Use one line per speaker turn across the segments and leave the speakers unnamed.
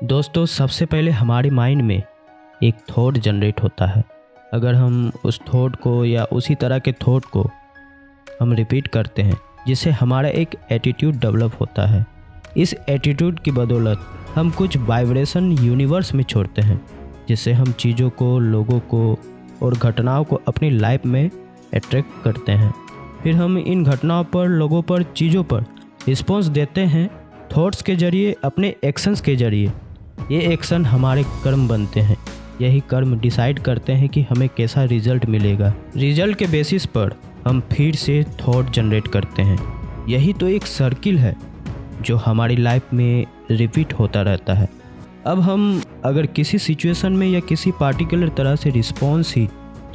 दोस्तों, सबसे पहले हमारे माइंड में एक थॉट जनरेट होता है। अगर हम उस थॉट को या उसी तरह के थॉट को हम रिपीट करते हैं, जिससे हमारा एक एटीट्यूड डेवलप होता है। इस एटीट्यूड की बदौलत हम कुछ वाइब्रेशन यूनिवर्स में छोड़ते हैं, जिससे हम चीज़ों को, लोगों को और घटनाओं को अपनी लाइफ में अट्रैक्ट करते हैं। फिर हम इन घटनाओं पर, लोगों पर, चीज़ों पर रिस्पॉन्स देते हैं थॉट्स के जरिए, अपने एक्शंस के जरिए। ये एक्शन हमारे कर्म बनते हैं। यही कर्म डिसाइड करते हैं कि हमें कैसा रिजल्ट मिलेगा। रिजल्ट के बेसिस पर हम फिर से थॉट जनरेट करते हैं। यही तो एक सर्किल है जो हमारी लाइफ में रिपीट होता रहता है। अब हम अगर किसी सिचुएशन में या किसी पार्टिकुलर तरह से रिस्पॉन्स ही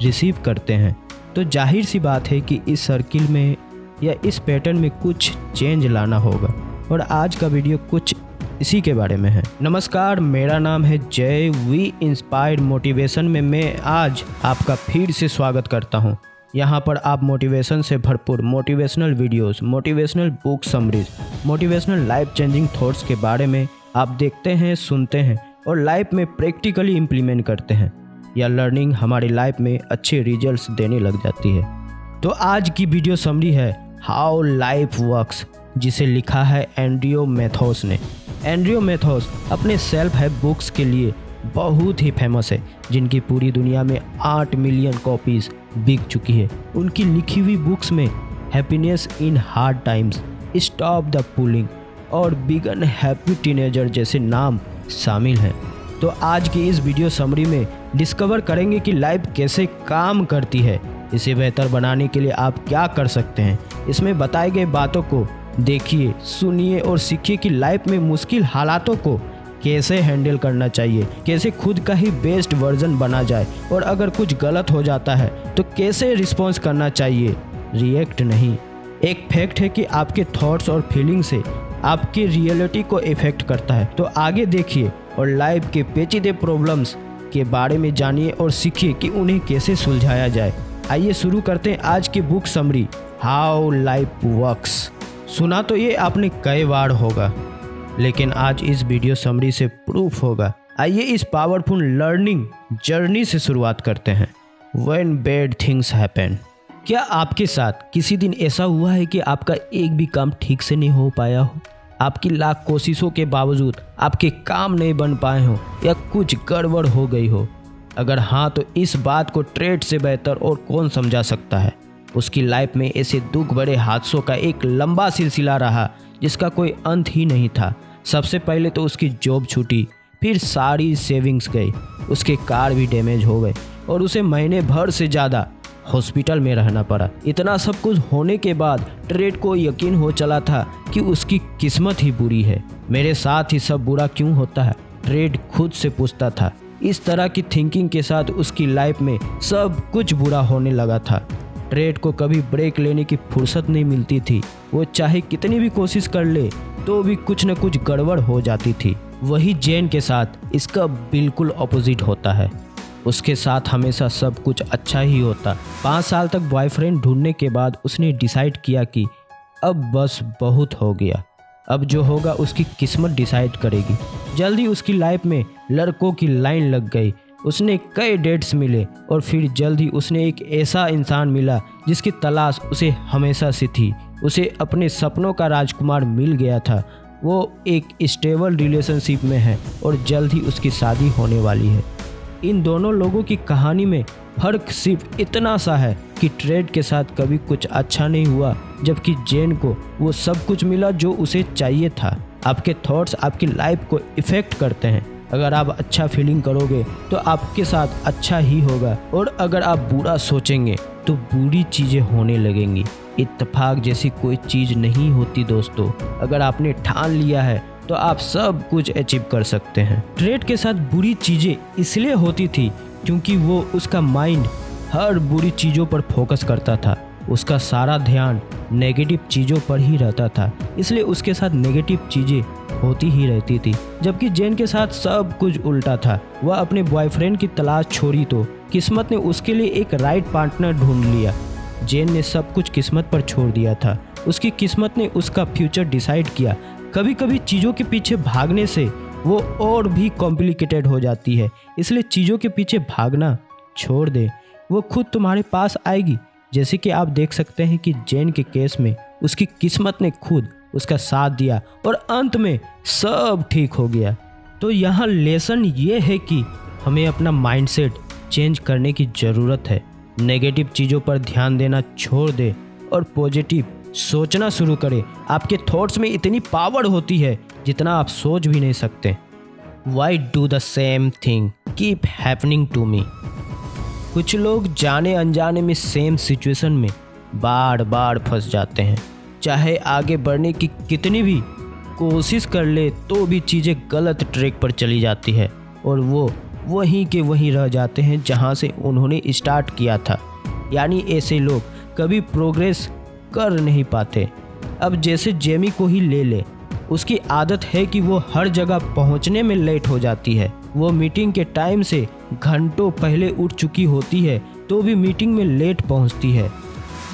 रिसीव करते हैं, तो जाहिर सी बात है कि इस सर्किल में या इस पैटर्न में कुछ चेंज लाना होगा। और आज का वीडियो कुछ इसी के बारे में है। नमस्कार, मेरा नाम है जय। वी इंस्पायर्ड मोटिवेशन में मैं आज आपका फिर से स्वागत करता हूं। यहां पर आप मोटिवेशन से भरपूर motivational videos, motivational book summaries, motivational life changing thoughts के बारे में आप देखते हैं, सुनते हैं और लाइफ में प्रैक्टिकली इम्प्लीमेंट करते हैं। यह लर्निंग हमारी लाइफ में अच्छे रिजल्ट्स देने लग जाती है। तो आज की वीडियो समरी है हाउ लाइफ वर्क्स, जिसे लिखा है एंड्रियो मैथोस ने। एंड्रियो मैथोस अपने सेल्फ हेल्प बुक्स के लिए बहुत ही फेमस है, जिनकी पूरी दुनिया में 8 मिलियन कॉपीज बिक चुकी है। उनकी लिखी हुई बुक्स में happiness in hard times, stop the pulling और बिगन हैप्पी टीनेजर जैसे नाम शामिल हैं। तो आज की इस वीडियो समरी में डिस्कवर करेंगे कि लाइफ कैसे काम करती है। इसे बेहतर बनाने के लिए आप क्या कर सकते हैं। इसमें बताए गए बातों को देखिए, सुनिए और सीखिए कि लाइफ में मुश्किल हालातों को कैसे हैंडल करना चाहिए, कैसे खुद का ही बेस्ट वर्जन बना जाए और अगर कुछ गलत हो जाता है तो कैसे रिस्पॉन्स करना चाहिए, रिएक्ट नहीं। एक फैक्ट है कि आपके थॉट्स और फीलिंग से आपकी रियलिटी को इफेक्ट करता है। तो आगे देखिए और लाइफ के पेचीदे प्रॉब्लम्स के बारे में जानिए और सीखिए कि उन्हें कैसे सुलझाया जाए। आइए शुरू करते हैं आज की book summary, how life works. सुना तो ये आपने कई बार होगा, लेकिन आज इस वीडियो समरी से प्रूफ होगा। आइए इस पावरफुल लर्निंग जर्नी से शुरुआत करते हैं। When bad things happen. क्या आपके साथ किसी दिन ऐसा हुआ है कि आपका एक भी काम ठीक से नहीं हो पाया हो? आपकी लाख कोशिशों के बावजूद आपके काम नहीं बन पाए हो या कुछ गड़बड़ हो गई हो? अगर हाँ, तो इस बात को ट्रेड से बेहतर और कौन समझा सकता है। उसकी लाइफ में ऐसे दुख बड़े हादसों का एक लंबा सिलसिला रहा जिसका कोई अंत ही नहीं था। सबसे पहले तो उसकी जॉब छूटी, फिर सारी सेविंग्स गई, उसके कार भी डैमेज हो गए और उसे महीने भर से ज़्यादा हॉस्पिटल में रहना पड़ा। इतना सब कुछ होने के बाद ट्रेड को यकीन हो चला था कि उसकी किस्मत ही बुरी है। मेरे साथ ही सब बुरा क्यों होता है, ट्रेड खुद से पूछता था। इस तरह की थिंकिंग के साथ उसकी लाइफ में सब कुछ बुरा होने लगा था। ट्रेड को कभी ब्रेक लेने की फुर्सत नहीं मिलती थी। वो चाहे कितनी भी कोशिश कर ले तो भी कुछ न कुछ गड़बड़ हो जाती थी। वही जेन के साथ इसका बिल्कुल ऑपोजिट होता है। उसके साथ हमेशा सब कुछ अच्छा ही होता। 5 साल तक बॉयफ्रेंड ढूंढने के बाद उसने डिसाइड किया कि अब बस बहुत हो गया, अब जो होगा उसकी किस्मत डिसाइड करेगी। जल्दी उसकी लाइफ में लड़कों की लाइन लग गई। उसने कई डेट्स मिले और फिर जल्द ही उसने एक ऐसा इंसान मिला जिसकी तलाश उसे हमेशा से थी। उसे अपने सपनों का राजकुमार मिल गया था। वो एक स्टेबल रिलेशनशिप में है और जल्द ही उसकी शादी होने वाली है। इन दोनों लोगों की कहानी में फर्क सिर्फ इतना सा है कि ट्रेड के साथ कभी कुछ अच्छा नहीं हुआ, जबकि जेन को वो सब कुछ मिला जो उसे चाहिए था। आपके थॉट्स आपकी लाइफ को इफेक्ट करते हैं। अगर आप अच्छा फीलिंग करोगे तो आपके साथ अच्छा ही होगा और अगर आप बुरा सोचेंगे तो बुरी चीज़ें होने लगेंगी। इत्तेफाक जैसी कोई चीज़ नहीं होती दोस्तों। अगर आपने ठान लिया है तो आप सब कुछ अचीव कर सकते हैं। ट्रेड के साथ बुरी चीज़ें इसलिए होती थी क्योंकि वो उसका माइंड हर बुरी चीज़ों पर फोकस करता था। उसका सारा ध्यान नेगेटिव चीज़ों पर ही रहता था, इसलिए उसके साथ नेगेटिव चीज़ें होती ही रहती थी। जबकि जेन के साथ सब कुछ उल्टा था। वह अपने बॉयफ्रेंड की तलाश छोड़ी तो किस्मत ने उसके लिए एक राइट पार्टनर ढूंढ लिया। जेन ने सब कुछ किस्मत पर छोड़ दिया था। उसकी किस्मत ने उसका फ्यूचर डिसाइड किया। कभी कभी चीज़ों के पीछे भागने से वो और भी कॉम्प्लिकेटेड हो जाती है। इसलिए चीज़ों के पीछे भागना छोड़ दे, वो खुद तुम्हारे पास आएगी। जैसे कि आप देख सकते हैं कि जेन के केस में उसकी किस्मत ने खुद उसका साथ दिया और अंत में सब ठीक हो गया। तो यहाँ लेसन ये है कि हमें अपना माइंडसेट चेंज करने की ज़रूरत है। नेगेटिव चीज़ों पर ध्यान देना छोड़ दे और पॉजिटिव सोचना शुरू करें। आपके थॉट्स में इतनी पावर होती है जितना आप सोच भी नहीं सकते। Why do the same thing keep happening to me. कुछ लोग जाने अनजाने में सेम सिचुएशन में बार बार फंस जाते हैं। चाहे आगे बढ़ने की कितनी भी कोशिश कर ले तो भी चीज़ें गलत ट्रैक पर चली जाती है और वो वहीं के वहीं रह जाते हैं जहां से उन्होंने स्टार्ट किया था। यानी ऐसे लोग कभी प्रोग्रेस कर नहीं पाते। अब जैसे जेमी को ही ले ले, उसकी आदत है कि वो हर जगह पहुंचने में लेट हो जाती है। वो मीटिंग के टाइम से घंटों पहले उठ चुकी होती है तो भी मीटिंग में लेट पहुंचती है।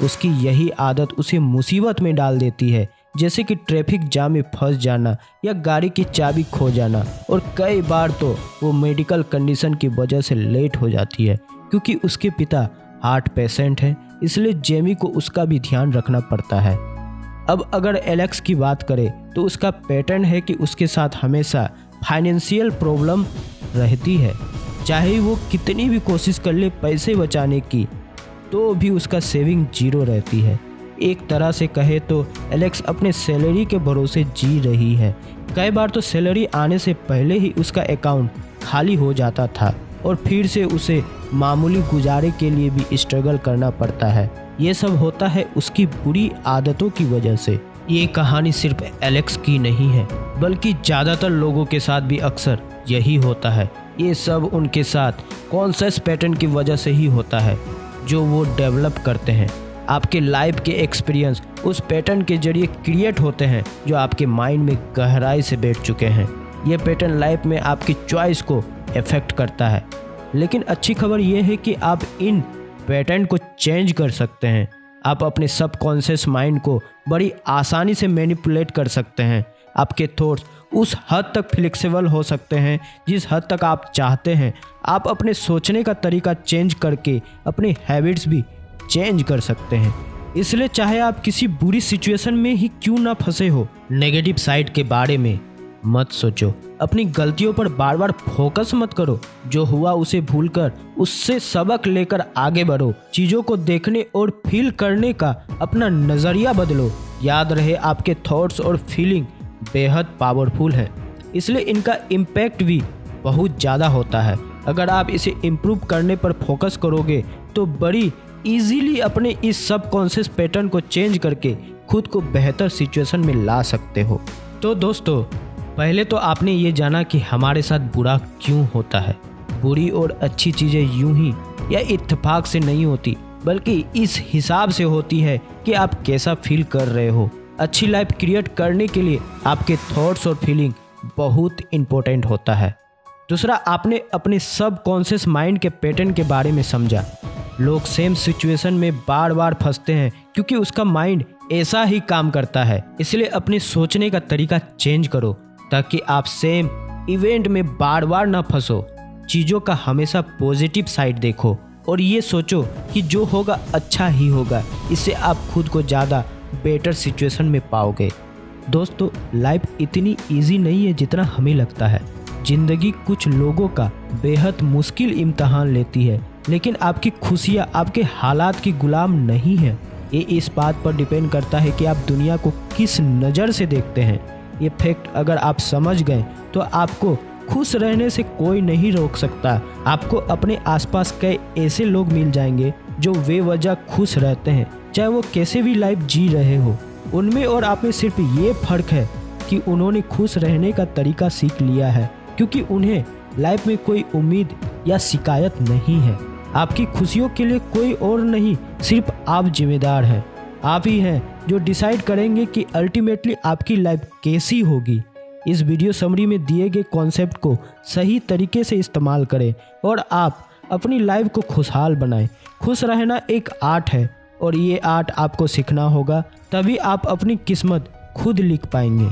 उसकी यही आदत उसे मुसीबत में डाल देती है, जैसे कि ट्रैफिक जाम में फंस जाना या गाड़ी की चाबी खो जाना। और कई बार तो वो मेडिकल कंडीशन की वजह से लेट हो जाती है क्योंकि उसके पिता हार्ट पेशेंट हैं, इसलिए जेमी को उसका भी ध्यान रखना पड़ता है। अब अगर एलेक्स की बात करें तो उसका पैटर्न है कि उसके साथ हमेशा फाइनेंशियल प्रॉब्लम रहती है। चाहे वो कितनी भी कोशिश कर ले पैसे बचाने की तो भी उसका सेविंग जीरो रहती है। एक तरह से कहे तो एलेक्स अपने सैलरी के भरोसे जी रही है। कई बार तो सैलरी आने से पहले ही उसका अकाउंट खाली हो जाता था और फिर से उसे मामूली गुजारे के लिए भी स्ट्रगल करना पड़ता है। ये सब होता है उसकी बुरी आदतों की वजह से। ये कहानी सिर्फ एलेक्स की नहीं है बल्कि ज़्यादातर लोगों के साथ भी अक्सर यही होता है। ये सब उनके साथ कॉन्शियस पैटर्न की वजह से ही होता है जो वो डेवलप करते हैं। आपके लाइफ के एक्सपीरियंस उस पैटर्न के जरिए क्रिएट होते हैं जो आपके माइंड में गहराई से बैठ चुके हैं। ये पैटर्न लाइफ में आपकी चॉइस को इफेक्ट करता है। लेकिन अच्छी खबर यह है कि आप इन पैटर्न को चेंज कर सकते हैं। आप अपने सबकॉन्शियस माइंड को बड़ी आसानी से मैनिपुलेट कर सकते हैं। आपके थॉट्स उस हद तक फ्लेक्सिबल हो सकते हैं जिस हद तक आप चाहते हैं। आप अपने सोचने का तरीका चेंज करके अपने हैबिट्स भी चेंज कर सकते हैं। इसलिए चाहे आप किसी बुरी सिचुएशन में ही क्यों ना फंसे हो, नेगेटिव साइड के बारे में मत सोचो। अपनी गलतियों पर बार बार फोकस मत करो। जो हुआ उसे भूलकर उससे सबक लेकर आगे बढ़ो। चीज़ों को देखने और फील करने का अपना नज़रिया बदलो। याद रहे आपके थॉट्स और फीलिंग बेहद पावरफुल है, इसलिए इनका इम्पैक्ट भी बहुत ज़्यादा होता है। अगर आप इसे इम्प्रूव करने पर फोकस करोगे तो बड़ी इजीली अपने इस सबकॉन्शियस पैटर्न को चेंज करके खुद को बेहतर सिचुएशन में ला सकते हो। तो दोस्तों, पहले तो आपने ये जाना कि हमारे साथ बुरा क्यों होता है। बुरी और अच्छी चीज़ें यूं ही या इत्तेफाक से नहीं होती बल्कि इस हिसाब से होती है कि आप कैसा फील कर रहे हो। अच्छी लाइफ क्रिएट करने के लिए आपके थॉट्स और फीलिंग बहुत इम्पोर्टेंट होता है। दूसरा, आपने अपने सबकॉन्शियस माइंड के पैटर्न के बारे में समझा। लोग सेम सिचुएशन में बार बार फंसते हैं क्योंकि उसका माइंड ऐसा ही काम करता है। इसलिए अपने सोचने का तरीका चेंज करो ताकि आप सेम इवेंट में बार बार ना फंसो। चीज़ों का हमेशा पॉजिटिव साइड देखो और ये सोचो कि जो होगा अच्छा ही होगा। इससे आप खुद को ज़्यादा बेटर सिचुएशन में पाओगे। दोस्तों, लाइफ इतनी इजी नहीं है जितना हमें लगता है। ज़िंदगी कुछ लोगों का बेहद मुश्किल इम्तहान लेती है, लेकिन आपकी खुशियाँ आपके हालात की गुलाम नहीं है। ये इस बात पर डिपेंड करता है कि आप दुनिया को किस नज़र से देखते हैं। ये फैक्ट अगर आप समझ गए तो आपको खुश रहने से कोई नहीं रोक सकता। आपको अपने आसपास कई ऐसे लोग मिल जाएंगे जो बेवजह खुश रहते हैं, चाहे वो कैसे भी लाइफ जी रहे हो। उनमें और आप में सिर्फ ये फ़र्क है कि उन्होंने खुश रहने का तरीका सीख लिया है, क्योंकि उन्हें लाइफ में कोई उम्मीद या शिकायत नहीं है। आपकी खुशियों के लिए कोई और नहीं, सिर्फ आप जिम्मेदार हैं। आप ही हैं जो डिसाइड करेंगे कि अल्टीमेटली आपकी लाइफ कैसी होगी। इस वीडियो समरी में दिए गए कॉन्सेप्ट को सही तरीके से इस्तेमाल करें और आप अपनी लाइफ को खुशहाल बनाएं। खुश रहना एक आर्ट है और ये आर्ट आपको सीखना होगा, तभी आप अपनी किस्मत खुद लिख पाएंगे।